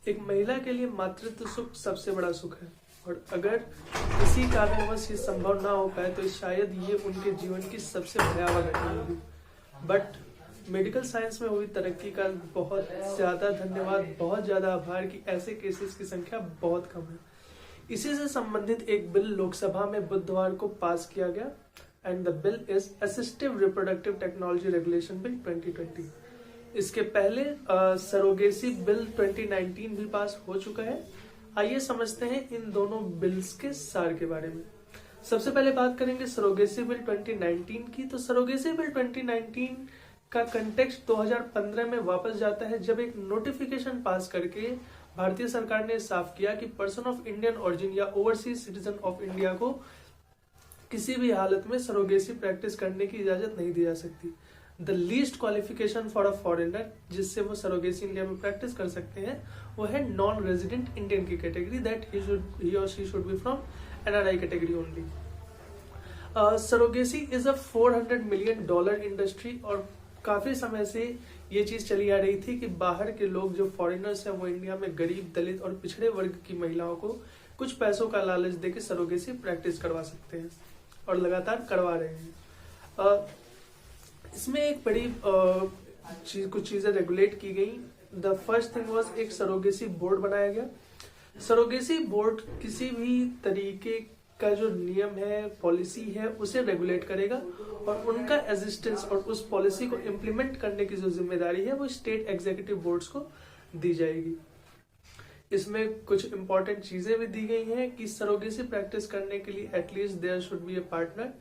एक महिला के लिए मातृत्व सुख सबसे बड़ा सुख है, और अगर किसी कारणवश ये संभव ना हो पाए तो शायद ये उनके जीवन की सबसे भयावह घटना होगी। बट मेडिकल साइंस में हुई तरक्की का बहुत ज़्यादा धन्यवाद, बहुत ज़्यादा आभार कि ऐसे केसेस की संख्या बहुत कम है। इसी से संबंधित एक बिल लोकसभा में बुधवार को पास किया गया, and the bill is assistive reproductive technology regulation bill 2020। इसके पहले सरोगेसी बिल 2019 भी पास हो चुका है। आइए समझते हैं इन दोनों बिल्स के सार के बारे में। सबसे पहले बात करेंगे सरोगेसी बिल 2019 की। तो सरोगेसी बिल 2019 का कंटेक्स्ट 2015 में वापस जाता है, जब एक नोटिफिकेशन पास करके भारतीय सरकार ने साफ किया कि पर्सन ऑफ इंडियन ओरिजिन या ओवरसीज सिटीजन ऑफ इंडिया को किसी भी हालत में सरोगेसी प्रैक्टिस करने की इजाजत नहीं दी जा सकती। The least qualification for a foreigner जिससे वो सरोगेसी इंडिया में प्रैक्टिस कर सकते हैं वो है नॉन रेजिडेंट इंडियन की कैटेगरी, दैट ही और she should be from NRI category only. Surrogacy is a $400 million industry, और काफी समय से ये चीज चली आ रही थी कि बाहर के लोग जो फॉरेनर्स हैं वो इंडिया में गरीब, दलित और पिछड़े वर्ग की महिलाओं को कुछ पैसों का लालच देकर सरोगेसी प्रैक्टिस करवा सकते हैं, और लगातार करवा रहे हैं। इसमें एक बड़ी कुछ चीजें रेगुलेट की गई। द फर्स्ट थिंग वाज एक सरोगेसी बोर्ड बनाया गया। सरोगेसी बोर्ड किसी भी तरीके का जो नियम है, पॉलिसी है, उसे रेगुलेट करेगा, और उनका एग्जिस्टेंस और उस पॉलिसी को इम्प्लीमेंट करने की जो जिम्मेदारी है वो स्टेट एग्जीक्यूटिव बोर्ड्स को दी जाएगी। इसमें कुछ इंपॉर्टेंट चीजें भी दी गई हैं कि सरोगेसी प्रैक्टिस करने के लिए at least there should be a partner,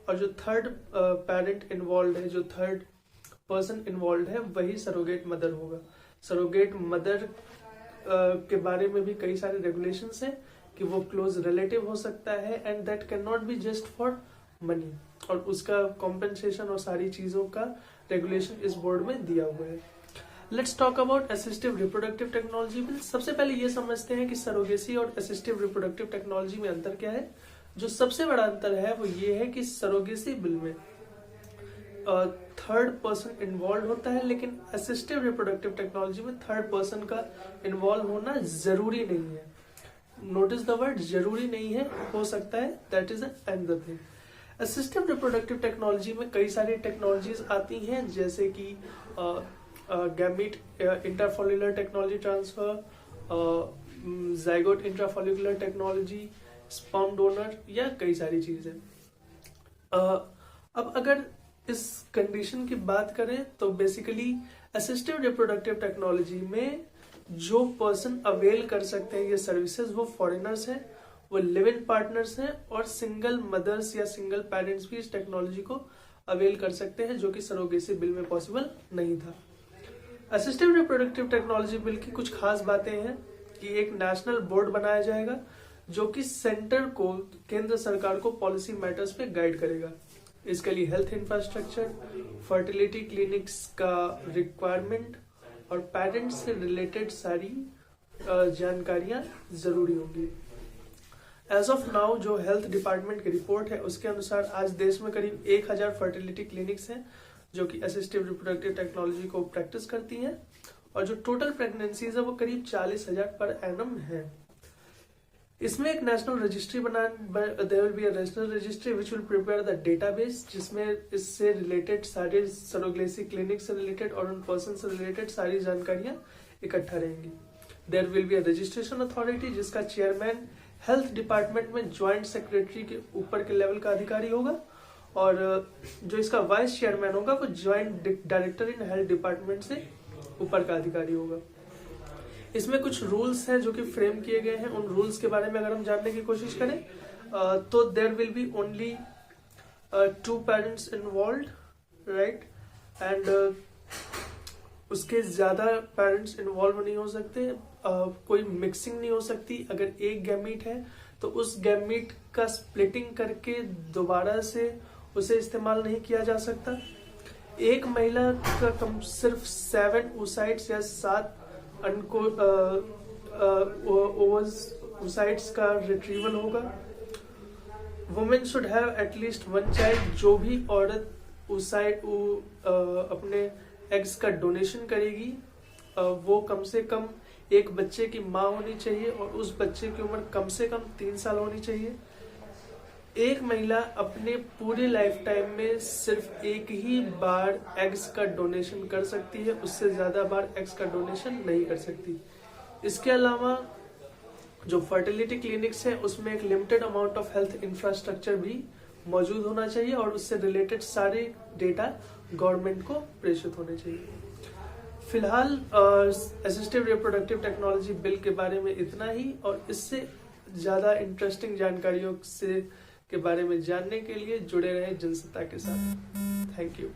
और जो थर्ड पेरेंट इन्वॉल्व है, जो थर्ड पर्सन इन्वॉल्व है, वही सरोगेट मदर होगा। सरोगेट मदर के बारे में भी कई सारे रेगुलेशंस हैं कि वो क्लोज रिलेटिव हो सकता है, and that can not be just for money, और उसका कॉम्पेंसेशन और सारी चीजों का रेगुलेशन इस बोर्ड में दिया हुआ है। Let's talk about assistive reproductive technology bill. सबसे पहले ये समझते हैं कि सरोगेसी और असिस्टिव रिप्रोडक्टिव टेक्नोलॉजी में अंतर क्या है। जो सबसे बड़ा अंतर है वो ये है कि सरोगेसी बिल में थर्ड पर्सन इन्वॉल्व होता है, लेकिन असिस्टिव रिप्रोडक्टिव टेक्नोलॉजी में थर्ड पर्सन का इन्वॉल्व होना जरूरी नहीं है। नोटिस द वर्ड जरूरी नहीं है, हो सकता है, that is another thing. Assistive reproductive technology में कई सारी टेक्नोलॉजीज आती हैं, जैसे कि gamete intrafallopian technology transfer, zygote intrafallopian technology, sperm donor, या कई सारी चीजें। अब अगर इस कंडीशन की बात करें तो बेसिकली असिस्टिव रिप्रोडक्टिव टेक्नोलॉजी में जो पर्सन अवेल कर सकते हैं ये सर्विसेज वो फॉरेनर्स हैं, वो लिव इन पार्टनर्स हैं, और सिंगल मदर्स या सिंगल पेरेंट्स भी इस टेक्नोलॉजी को अवेल कर सकते हैं, जो कि सरोगेसी बिल में पॉसिबल नहीं था। असिस्टिव रिप्रोडक्टिव टेक्नोलॉजी बिल की कुछ खास बातें हैं कि एक नेशनल बोर्ड बनाया जाएगा जो कि सेंटर को, केंद्र सरकार को पॉलिसी मैटर्स पे गाइड करेगा। इसके लिए हेल्थ इंफ्रास्ट्रक्चर, फर्टिलिटी क्लिनिक्स का रिक्वायरमेंट और पेरेंट्स से रिलेटेड सारी जानकारियां जरूरी होंगी। एज ऑफ नाउ जो हेल्थ डिपार्टमेंट की रिपोर्ट है उसके अनुसार आज देश में करीब 1000 फर्टिलिटी क्लिनिक्स हैं जो कि असिस्टिव रिप्रोडक्टिव टेक्नोलॉजी को प्रैक्टिस करती हैं, और जो टोटल प्रेगनेंसीज है वो करीब 40,000 पर एनम है। इसमें एक national registry there will be a national registry which will prepare the database, जिसमें इससे रिलेटेड सारे सरोगेसी क्लिनिक से रिलेटेड और उन पर्सन से रिलेटेड सारी जानकारियां इकट्ठा रहेंगी। There will be a registration authority जिसका चेयरमैन हेल्थ डिपार्टमेंट में ज्वाइंट सेक्रेटरी के ऊपर के लेवल का अधिकारी होगा, और जो इसका वाइस चेयरमैन होगा वो joint director in health department से ऊपर का अधिकारी होगा। इसमें कुछ रूल्स हैं जो कि फ्रेम किए गए हैं। उन रूल्स के बारे में अगर हम जानने की कोशिश करें तो there will be only 2 parents involve, right, and उसके ज्यादा पेरेंट्स इन्वॉल्व नहीं हो सकते, कोई मिक्सिंग नहीं हो सकती। अगर एक गैमीट है तो उस गैमीट का स्प्लिटिंग करके दोबारा से उसे इस्तेमाल नहीं किया जा सकता। एक महिला का कम सिर्फ 7 oocytes या 7 oocytes का रिट्रीवल होगा। Women should have at least 1 child. जो भी औरत अपने एग्स का डोनेशन करेगी वो कम से कम एक बच्चे की माँ होनी चाहिए और उस बच्चे की उम्र कम से कम 3 साल होनी चाहिए। एक महिला अपने पूरे लाइफ टाइम में सिर्फ एक ही बार एग्स का डोनेशन कर सकती है, उससे ज्यादा बार एग्स का डोनेशन नहीं कर सकती। इसके अलावा जो फर्टिलिटी क्लिनिक्स है उसमें एक limited amount of health infrastructure भी मौजूद होना चाहिए और उससे रिलेटेड सारे डेटा गवर्नमेंट को प्रेषित होने चाहिए। फिलहाल असिस्टिव रिप्रोडक्टिव टेक्नोलॉजी बिल के बारे में इतना ही, और इससे ज्यादा इंटरेस्टिंग जानकारियों से के बारे में जानने के लिए जुड़े रहे जनसत्ता के साथ। Thank you.